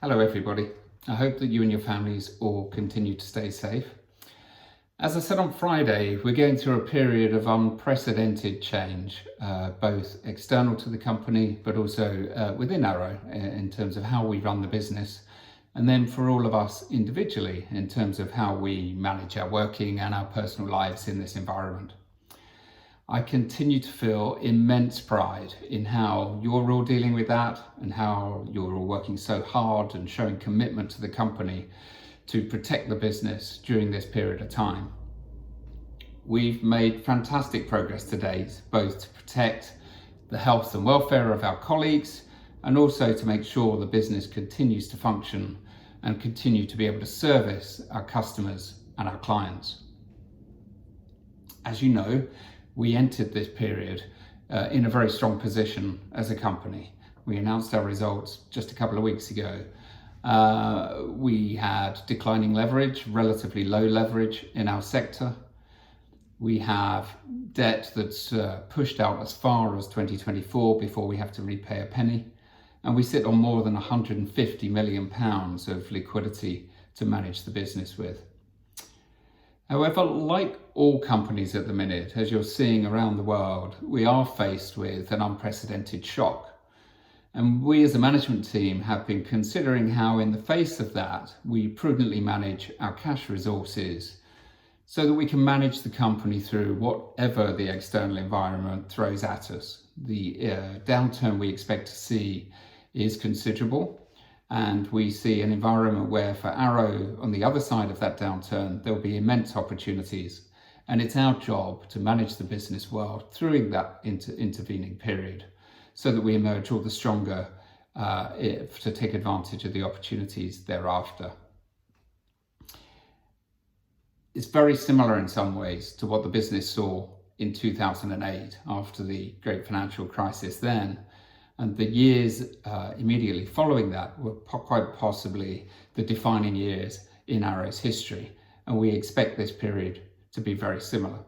Hello everybody. I hope that you and your families all continue to stay safe. As I said on Friday, we're going through a period of unprecedented change, both external to the company, but also within Arrow in terms of how we run the business. And then for all of us individually in terms of how we manage our working and our personal lives in this environment. I continue to feel immense pride in how you're all dealing with that and how you're all working so hard and showing commitment to the company to protect the business during this period of time. We've made fantastic progress to date, both to protect the health and welfare of our colleagues and also to make sure the business continues to function and continue to be able to service our customers and our clients. As you know, we entered this period in a very strong position as a company. We announced our results just a couple of weeks ago. We had declining leverage, relatively low leverage in our sector. We have debt that's pushed out as far as 2024 before we have to repay a penny. And we sit on more than £150 million of liquidity to manage the business with. However, like all companies at the minute, as you're seeing around the world, we are faced with an unprecedented shock. And we as a management team have been considering how in the face of that, we prudently manage our cash resources so that we can manage the company through whatever the external environment throws at us. The downturn we expect to see is considerable. And we see an environment where for Arrow, on the other side of that downturn, there'll be immense opportunities. And it's our job to manage the business well through that intervening period so that we emerge all the stronger to take advantage of the opportunities thereafter. It's very similar in some ways to what the business saw in 2008 after the great financial crisis then. And the years immediately following that were quite possibly the defining years in Arrow's history. And we expect this period to be very similar.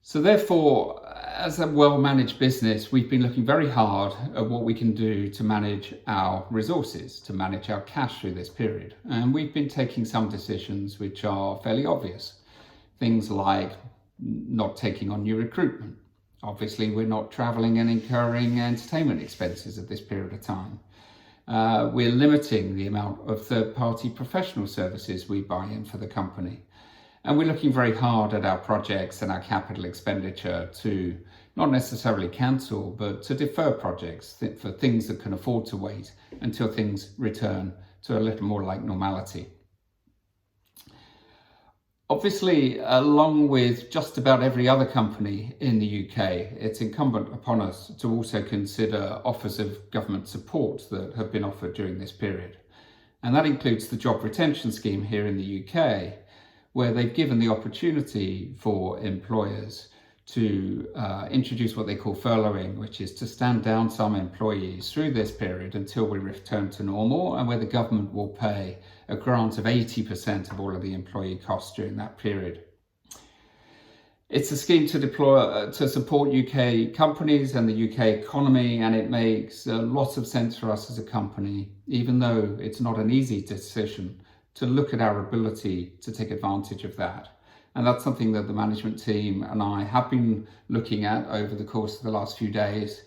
So therefore, as a well-managed business, we've been looking very hard at what we can do to manage our resources, to manage our cash through this period. And we've been taking some decisions which are fairly obvious. Things like not taking on new recruitment. Obviously, we're not traveling and incurring entertainment expenses at this period of time. We're limiting the amount of third-party professional services we buy in for the company. And we're looking very hard at our projects and our capital expenditure to not necessarily cancel, but to defer projects for things that can afford to wait until things return to a little more like normality. Obviously, along with just about every other company in the UK, it's incumbent upon us to also consider offers of government support that have been offered during this period. And that includes the job retention scheme here in the UK, where they've given the opportunity for employers to introduce what they call furloughing, which is to stand down some employees through this period until we return to normal, and where the government will pay a grant of 80% of all of the employee costs during that period. It's a scheme to support UK companies and the UK economy, and it makes a lot of sense for us as a company, even though it's not an easy decision, to look at our ability to take advantage of that. And that's something that the management team and I have been looking at over the course of the last few days.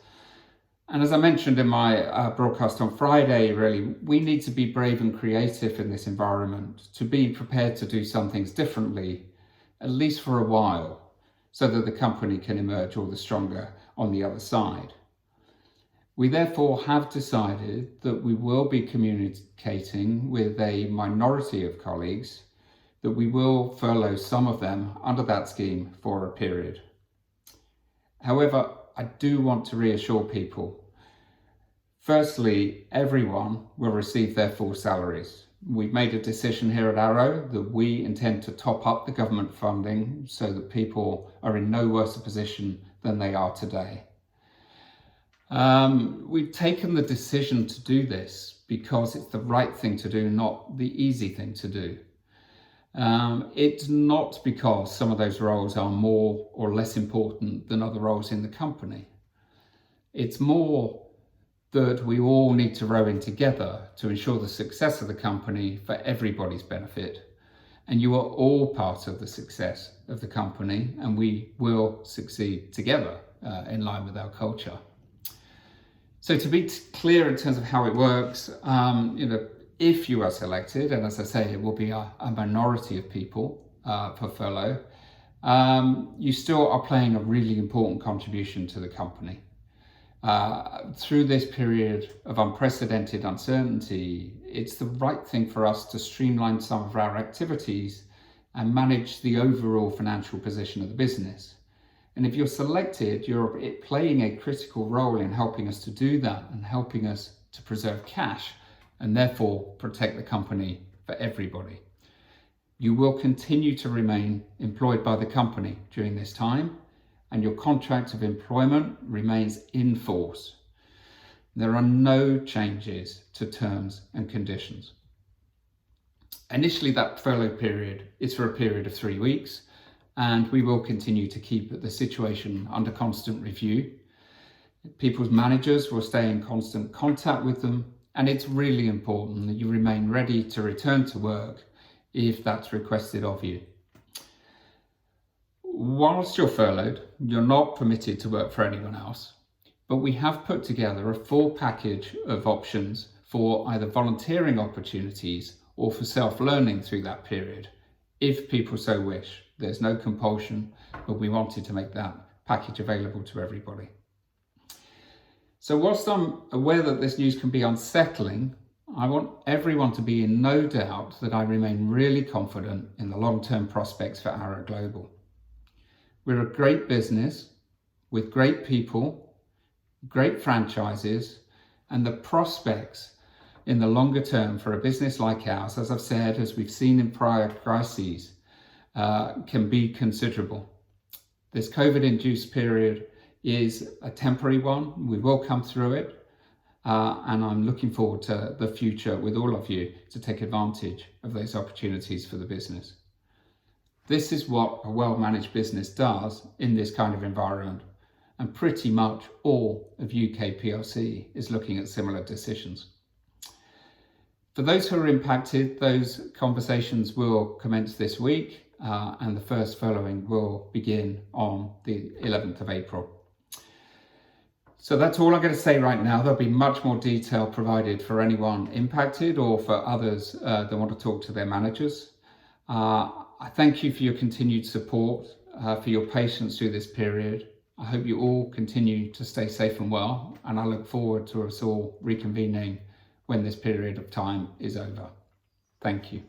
And as I mentioned in my broadcast on Friday, really, we need to be brave and creative in this environment, to be prepared to do some things differently, at least for a while, so that the company can emerge all the stronger on the other side. We therefore have decided that we will be communicating with a minority of colleagues, that we will furlough some of them under that scheme for a period. However, I do want to reassure people. Firstly, everyone will receive their full salaries. We've made a decision here at Arrow that we intend to top up the government funding so that people are in no worse a position than they are today. We've taken the decision to do this because it's the right thing to do, not the easy thing to do. It's not because some of those roles are more or less important than other roles in the company. It's more that we all need to row in together to ensure the success of the company for everybody's benefit. And you are all part of the success of the company, and we will succeed together in line with our culture. So to be clear in terms of how it works, if you are selected, and as I say, it will be a minority of people for furlough, you still are playing a really important contribution to the company. Through this period of unprecedented uncertainty, it's the right thing for us to streamline some of our activities and manage the overall financial position of the business. And if you're selected, you're playing a critical role in helping us to do that and helping us to preserve cash and therefore protect the company for everybody. You will continue to remain employed by the company during this time, and your contract of employment remains in force. There are no changes to terms and conditions. Initially, that furlough period is for a period of 3 weeks, and we will continue to keep the situation under constant review. People's managers will stay in constant contact with them, and it's really important that you remain ready to return to work if that's requested of you. Whilst you're furloughed, you're not permitted to work for anyone else, but we have put together a full package of options for either volunteering opportunities or for self-learning through that period, if people so wish. There's no compulsion, but we wanted to make that package available to everybody. So whilst I'm aware that this news can be unsettling, I want everyone to be in no doubt that I remain really confident in the long-term prospects for Arrow Global. We're a great business with great people, great franchises, and the prospects in the longer term for a business like ours, as I've said, as we've seen in prior crises, can be considerable. This COVID-induced period is a temporary one. We will come through it, and I'm looking forward to the future with all of you to take advantage of those opportunities for the business. This is what a well-managed business does in this kind of environment, and pretty much all of UK PLC is looking at similar decisions. For those who are impacted, those conversations will commence this week, and the first furloughing will begin on the 11th of April. So that's all I'm going to say right now. There'll be much more detail provided for anyone impacted or for others that want to talk to their managers. I thank you for your continued support, for your patience through this period. I hope you all continue to stay safe and well, and I look forward to us all reconvening when this period of time is over. Thank you.